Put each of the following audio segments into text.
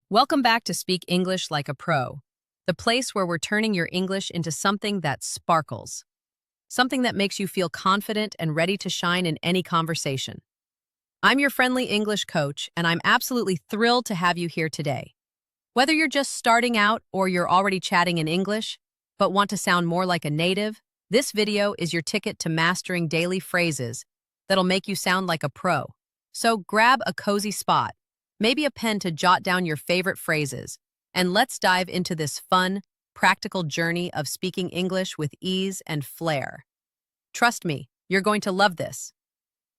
Welcome back to Speak English Like a Pro, the place where we're turning your English into something that sparkles, something that makes you feel confident and ready to shine in any conversation. I'm your friendly English coach, and I'm absolutely thrilled to have you here today. Whether you're just starting out or you're already chatting in English, but want to sound more like a native, this video is your ticket to mastering daily phrases that'll make you sound like a pro. So grab a cozy spot, maybe a pen to jot down your favorite phrases, and let's dive into this fun, practical journey of speaking English with ease and flair. Trust me, you're going to love this.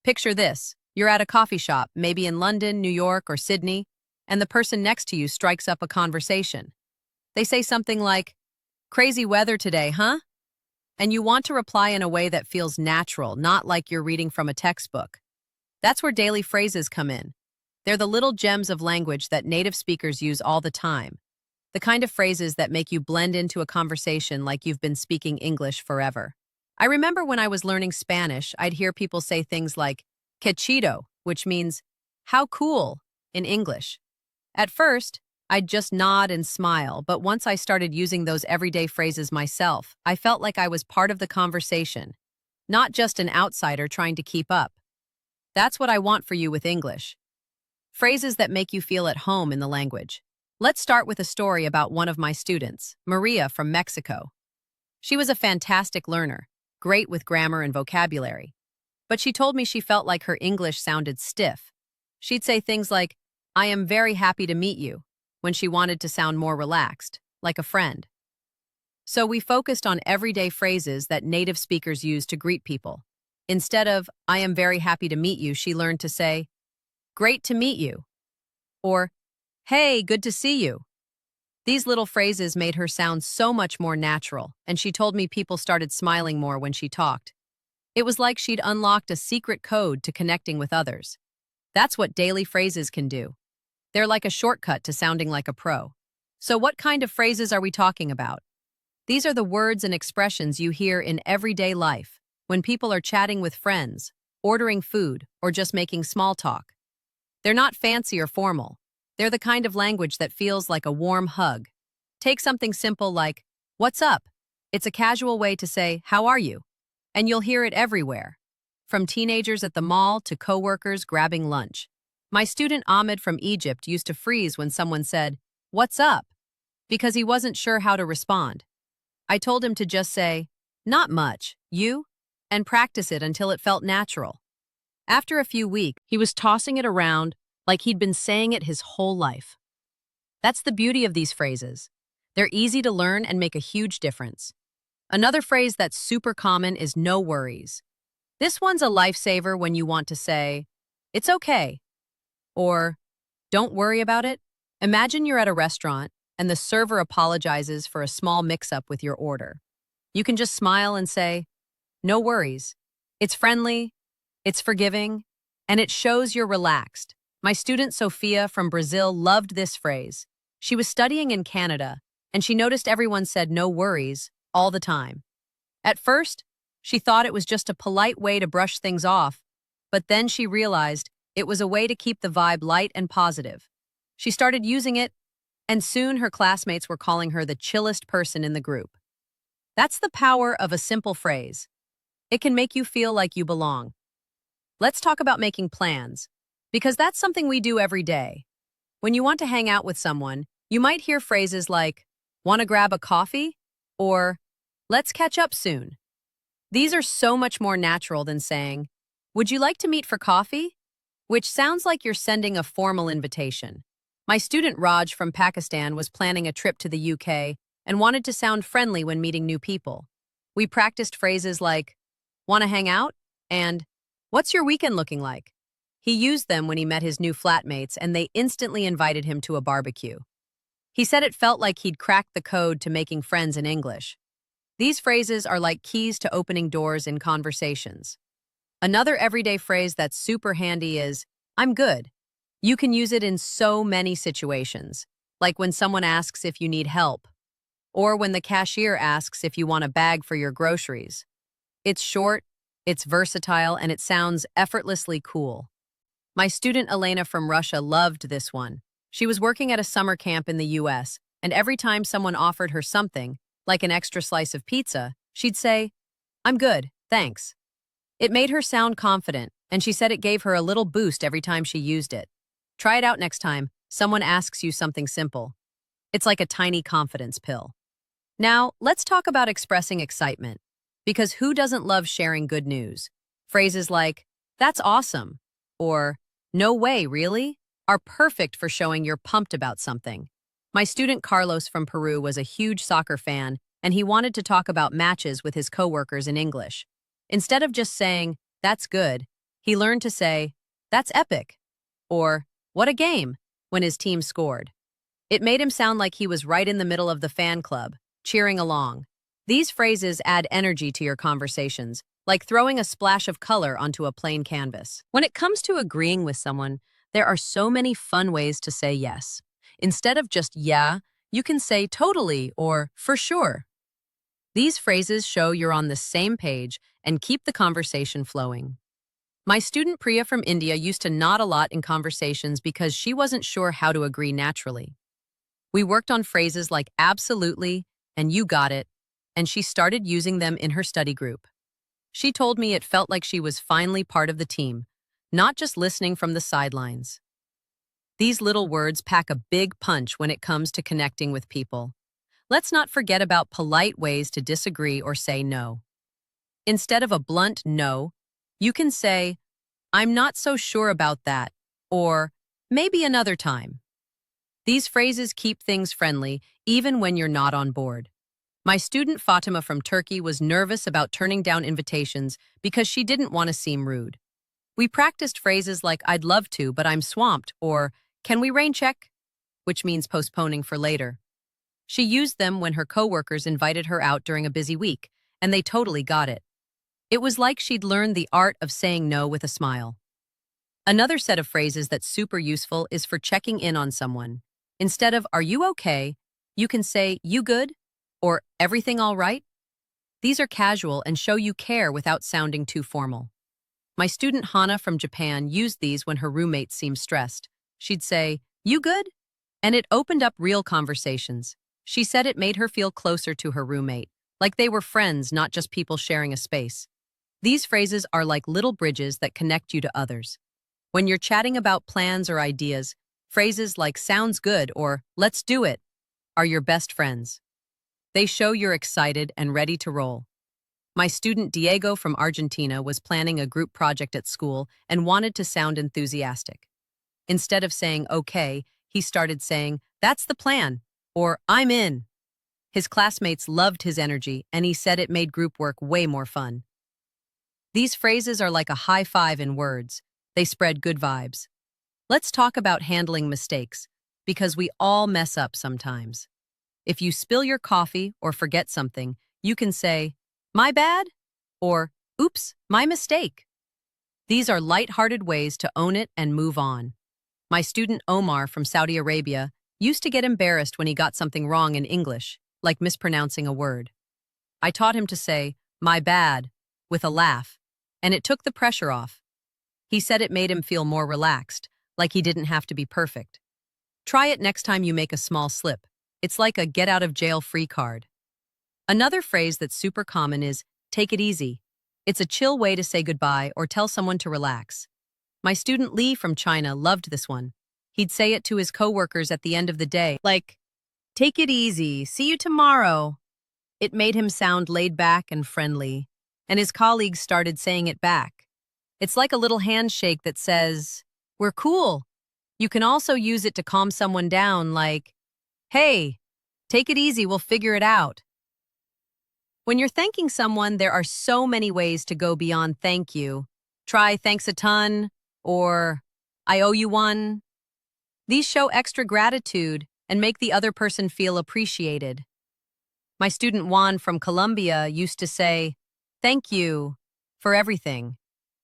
Picture this. You're at a coffee shop, maybe in London, New York, or Sydney, and the person next to you strikes up a conversation. They say something like, "Crazy weather today, huh?" And you want to reply in a way that feels natural, not like you're reading from a textbook. That's where daily phrases come in. They're the little gems of language that native speakers use all the time. The kind of phrases that make you blend into a conversation like you've been speaking English forever. I remember when I was learning Spanish, I'd hear people say things like, "Que chido," which means, "How cool," in English. At first, I'd just nod and smile, but once I started using those everyday phrases myself, I felt like I was part of the conversation, not just an outsider trying to keep up. That's what I want for you with English. Phrases that make you feel at home in the language. Let's start with a story about one of my students, Maria from Mexico. She was a fantastic learner, great with grammar and vocabulary. But she told me she felt like her English sounded stiff. She'd say things like, "I am very happy to meet you," when she wanted to sound more relaxed, like a friend. So we focused on everyday phrases that native speakers use to greet people. Instead of, "I am very happy to meet you," she learned to say, "Great to meet you," or "Hey, good to see you." These little phrases made her sound so much more natural, and she told me people started smiling more when she talked. It was like she'd unlocked a secret code to connecting with others. That's what daily phrases can do. They're like a shortcut to sounding like a pro. So what kind of phrases are we talking about? These are the words and expressions you hear in everyday life, when people are chatting with friends, ordering food, or just making small talk. They're not fancy or formal. They're the kind of language that feels like a warm hug. Take something simple like, "What's up?" It's a casual way to say, "How are you?" And you'll hear it everywhere, from teenagers at the mall to coworkers grabbing lunch. My student Ahmed from Egypt used to freeze when someone said, "What's up?" because he wasn't sure how to respond. I told him to just say, "Not much, you?" and practice it until it felt natural. After a few weeks, he was tossing it around like he'd been saying it his whole life. That's the beauty of these phrases. They're easy to learn and make a huge difference. Another phrase that's super common is "no worries." This one's a lifesaver when you want to say, "It's okay," or "Don't worry about it." Imagine you're at a restaurant and the server apologizes for a small mix-up with your order. You can just smile and say, "No worries." It's friendly, it's forgiving, and it shows you're relaxed. My student Sophia from Brazil loved this phrase. She was studying in Canada, and she noticed everyone said "no worries" all the time. At first, she thought it was just a polite way to brush things off, but then she realized it was a way to keep the vibe light and positive. She started using it, and soon her classmates were calling her the chillest person in the group. That's the power of a simple phrase. It can make you feel like you belong. Let's talk about making plans, because that's something we do every day. When you want to hang out with someone, you might hear phrases like, "Want to grab a coffee?" or "Let's catch up soon." These are so much more natural than saying, "Would you like to meet for coffee?" which sounds like you're sending a formal invitation. My student Raj from Pakistan was planning a trip to the UK and wanted to sound friendly when meeting new people. We practiced phrases like, "Want to hang out?" and "What's your weekend looking like?" He used them when he met his new flatmates, and they instantly invited him to a barbecue. He said it felt like he'd cracked the code to making friends in English. These phrases are like keys to opening doors in conversations. Another everyday phrase that's super handy is, "I'm good." You can use it in so many situations, like when someone asks if you need help, or when the cashier asks if you want a bag for your groceries. It's short, it's versatile, and it sounds effortlessly cool. My student Elena from Russia loved this one. She was working at a summer camp in the US, and every time someone offered her something, like an extra slice of pizza, she'd say, "I'm good, thanks." It made her sound confident, and she said it gave her a little boost every time she used it. Try it out next time someone asks you something simple. It's like a tiny confidence pill. Now, let's talk about expressing excitement. Because who doesn't love sharing good news? Phrases like, "That's awesome," or "No way, really?" are perfect for showing you're pumped about something. My student Carlos from Peru was a huge soccer fan, and he wanted to talk about matches with his coworkers in English. Instead of just saying, "That's good," he learned to say, "That's epic," or "What a game," when his team scored. It made him sound like he was right in the middle of the fan club, cheering along. These phrases add energy to your conversations, like throwing a splash of color onto a plain canvas. When it comes to agreeing with someone, there are so many fun ways to say yes. Instead of just "yeah," you can say "totally" or "for sure." These phrases show you're on the same page and keep the conversation flowing. My student Priya from India used to nod a lot in conversations because she wasn't sure how to agree naturally. We worked on phrases like "absolutely" and "you got it," and she started using them in her study group. She told me it felt like she was finally part of the team, not just listening from the sidelines. These little words pack a big punch when it comes to connecting with people. Let's not forget about polite ways to disagree or say no. Instead of a blunt no, you can say, "I'm not so sure about that," or "maybe another time." These phrases keep things friendly even when you're not on board. My student Fatima from Turkey was nervous about turning down invitations because she didn't want to seem rude. We practiced phrases like "I'd love to, but I'm swamped," or "Can we rain check?" which means postponing for later. She used them when her coworkers invited her out during a busy week, and they totally got it. It was like she'd learned the art of saying no with a smile. Another set of phrases that's super useful is for checking in on someone. Instead of "Are you okay?" you can say "You good?" or "Everything all right?" These are casual and show you care without sounding too formal. My student Hana from Japan used these when her roommate seemed stressed. She'd say, "You good?" And it opened up real conversations. She said it made her feel closer to her roommate, like they were friends, not just people sharing a space. These phrases are like little bridges that connect you to others. When you're chatting about plans or ideas, phrases like "sounds good" or "let's do it" are your best friends. They show you're excited and ready to roll. My student Diego from Argentina was planning a group project at school and wanted to sound enthusiastic. Instead of saying "okay," he started saying, "That's the plan," or "I'm in." His classmates loved his energy, and he said it made group work way more fun. These phrases are like a high five in words. They spread good vibes. Let's talk about handling mistakes, because we all mess up sometimes. If you spill your coffee or forget something, you can say, "My bad," or "Oops, my mistake." These are light-hearted ways to own it and move on. My student Omar from Saudi Arabia used to get embarrassed when he got something wrong in English, like mispronouncing a word. I taught him to say, "My bad," with a laugh, and it took the pressure off. He said it made him feel more relaxed, like he didn't have to be perfect. Try it next time you make a small slip. It's like a get-out-of-jail-free card. Another phrase that's super common is "take it easy." It's a chill way to say goodbye or tell someone to relax. My student Lee from China loved this one. He'd say it to his coworkers at the end of the day, like, "Take it easy, see you tomorrow." It made him sound laid back and friendly, and his colleagues started saying it back. It's like a little handshake that says, "We're cool." You can also use it to calm someone down, like, "Hey, take it easy, we'll figure it out." When you're thanking someone, there are so many ways to go beyond "thank you." Try "thanks a ton," or "I owe you one." These show extra gratitude and make the other person feel appreciated. My student Juan from Colombia used to say, "Thank you for everything,"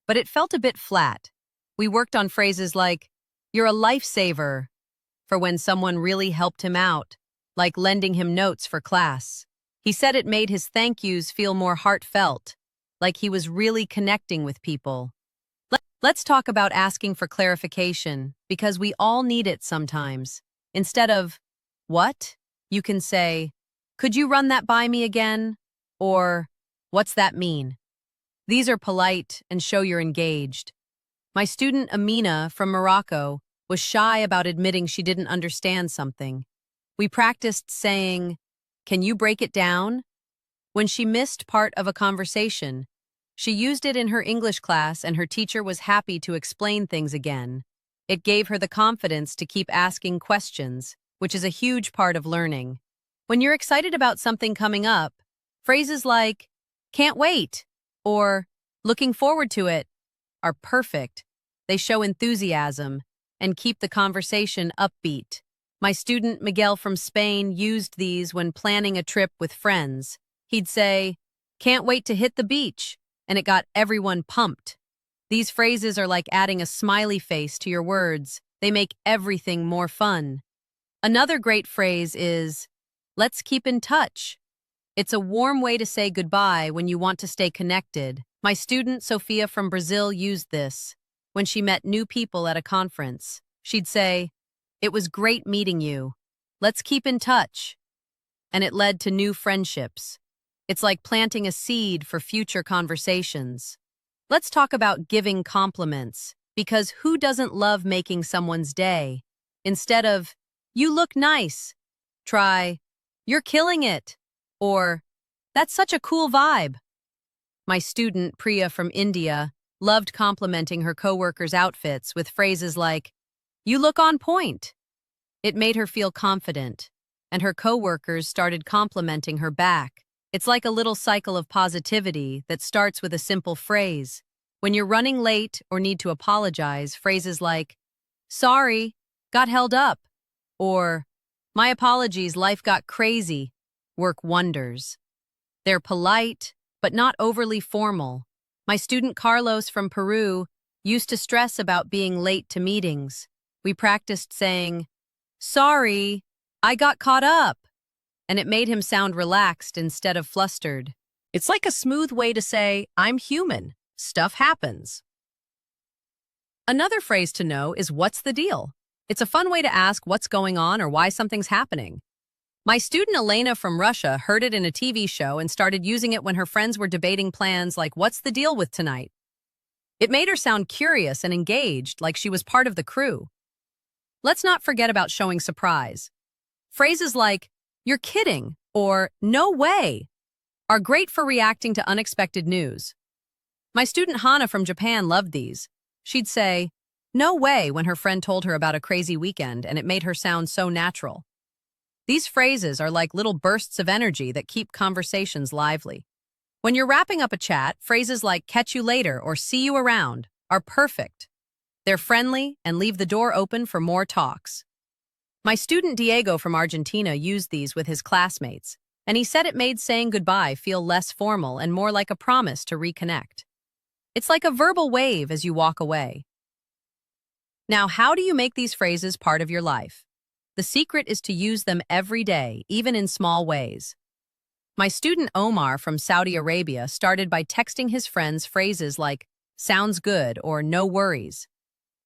but it felt a bit flat. We worked on phrases like, "You're a lifesaver," for when someone really helped him out, like lending him notes for class. He said it made his thank yous feel more heartfelt, like he was really connecting with people. Let's talk about asking for clarification, because we all need it sometimes. Instead of, "What?" you can say, "Could you run that by me again?" Or, "What's that mean?" These are polite and show you're engaged. My student Amina from Morocco was shy about admitting she didn't understand something. We practiced saying, "Can you break it down?" When she missed part of a conversation, she used it in her English class and her teacher was happy to explain things again. It gave her the confidence to keep asking questions, which is a huge part of learning. When you're excited about something coming up, phrases like, "Can't wait," or "Looking forward to it," are perfect. They show enthusiasm and keep the conversation upbeat. My student Miguel from Spain used these when planning a trip with friends. He'd say, "Can't wait to hit the beach," and it got everyone pumped. These phrases are like adding a smiley face to your words. They make everything more fun. Another great phrase is, "Let's keep in touch." It's a warm way to say goodbye when you want to stay connected. My student Sophia from Brazil used this when she met new people at a conference. She'd say, "It was great meeting you. Let's keep in touch." And it led to new friendships. It's like planting a seed for future conversations. Let's talk about giving compliments, because who doesn't love making someone's day? Instead of, "You look nice," try, "You're killing it," or, "That's such a cool vibe." My student, Priya from India, loved complimenting her coworkers' outfits with phrases like, "You look on point." It made her feel confident, and her coworkers started complimenting her back. It's like a little cycle of positivity that starts with a simple phrase. When you're running late or need to apologize, phrases like, "Sorry, got held up," or "My apologies, life got crazy," work wonders. They're polite, but not overly formal. My student Carlos from Peru used to stress about being late to meetings. We practiced saying, "Sorry, I got caught up," and it made him sound relaxed instead of flustered. It's like a smooth way to say, "I'm human. Stuff happens." Another phrase to know is, "What's the deal?" It's a fun way to ask what's going on or why something's happening. My student Elena from Russia heard it in a TV show and started using it when her friends were debating plans like, "What's the deal with tonight?" It made her sound curious and engaged, like she was part of the crew. Let's not forget about showing surprise. Phrases like, "You're kidding," or "No way," are great for reacting to unexpected news. My student Hana from Japan loved these. She'd say, "No way," when her friend told her about a crazy weekend, and it made her sound so natural. These phrases are like little bursts of energy that keep conversations lively. When you're wrapping up a chat, phrases like "catch you later" or "see you around" are perfect. They're friendly and leave the door open for more talks. My student Diego from Argentina used these with his classmates, and he said it made saying goodbye feel less formal and more like a promise to reconnect. It's like a verbal wave as you walk away. Now, how do you make these phrases part of your life? The secret is to use them every day, even in small ways. My student Omar from Saudi Arabia started by texting his friends phrases like, "Sounds good," or "No worries."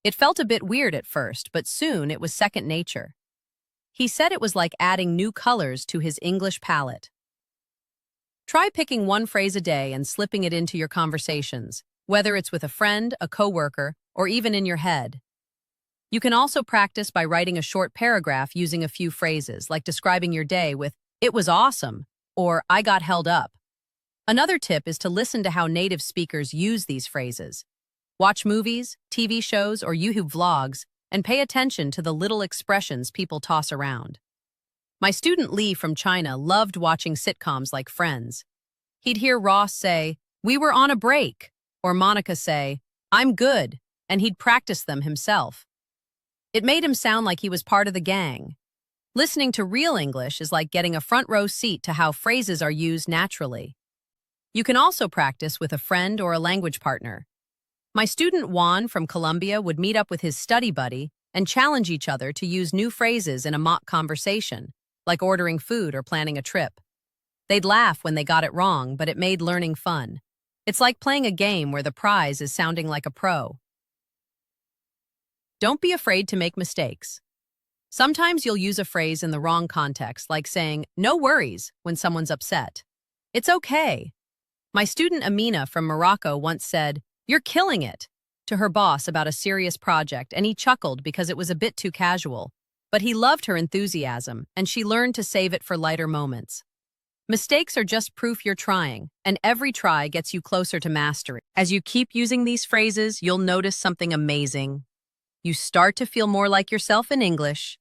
It felt a bit weird at first, but soon it was second nature. He said it was like adding new colors to his English palette. Try picking one phrase a day and slipping it into your conversations, whether it's with a friend, a coworker, or even in your head. You can also practice by writing a short paragraph using a few phrases, like describing your day with, "It was awesome," or "I got held up." Another tip is to listen to how native speakers use these phrases. Watch movies, TV shows, or YouTube vlogs, and pay attention to the little expressions people toss around. My student Lee from China loved watching sitcoms like Friends. He'd hear Ross say, "We were on a break," or Monica say, "I'm good," and he'd practice them himself. It made him sound like he was part of the gang. Listening to real English is like getting a front row seat to how phrases are used naturally. You can also practice with a friend or a language partner. My student Juan from Colombia would meet up with his study buddy and challenge each other to use new phrases in a mock conversation, like ordering food or planning a trip. They'd laugh when they got it wrong, but it made learning fun. It's like playing a game where the prize is sounding like a pro. Don't be afraid to make mistakes. Sometimes you'll use a phrase in the wrong context, like saying, "no worries," when someone's upset. It's okay. My student Amina from Morocco once said, "You're killing it," to her boss about a serious project, and he chuckled because it was a bit too casual. But he loved her enthusiasm, and she learned to save it for lighter moments. Mistakes are just proof you're trying, and every try gets you closer to mastery. As you keep using these phrases, you'll notice something amazing. You start to feel more like yourself in English.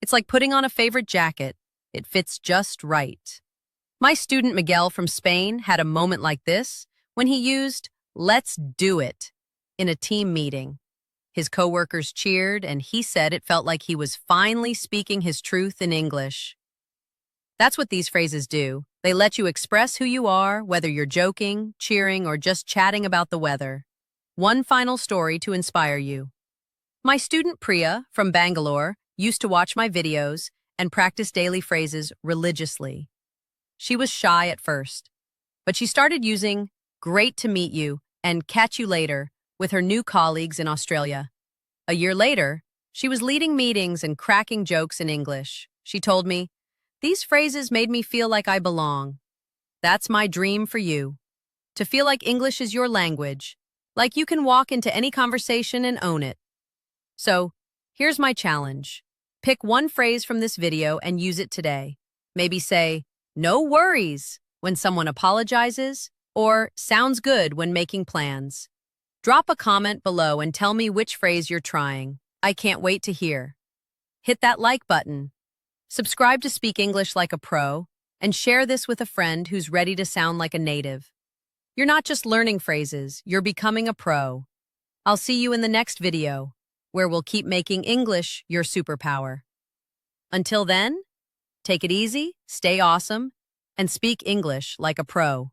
It's like putting on a favorite jacket. It fits just right. My student Miguel from Spain had a moment like this when he used "let's do it" in a team meeting. His coworkers cheered, and he said it felt like he was finally speaking his truth in English. That's what these phrases do. They let you express who you are, whether you're joking, cheering, or just chatting about the weather. One final story to inspire you. My student Priya from Bangalore used to watch my videos and practice daily phrases religiously. She was shy at first, but she started using "great to meet you" and "catch you later" with her new colleagues in Australia. A year later, she was leading meetings and cracking jokes in English. She told me, "These phrases made me feel like I belong." That's my dream for you. To feel like English is your language, like you can walk into any conversation and own it. So, here's my challenge. Pick one phrase from this video and use it today. Maybe say, "no worries" when someone apologizes, or "sounds good" when making plans. Drop a comment below and tell me which phrase you're trying. I can't wait to hear. Hit that like button. Subscribe to Speak English Like a Pro, and share this with a friend who's ready to sound like a native. You're not just learning phrases, you're becoming a pro. I'll see you in the next video, where we'll keep making English your superpower. Until then, take it easy, stay awesome, and speak English like a pro.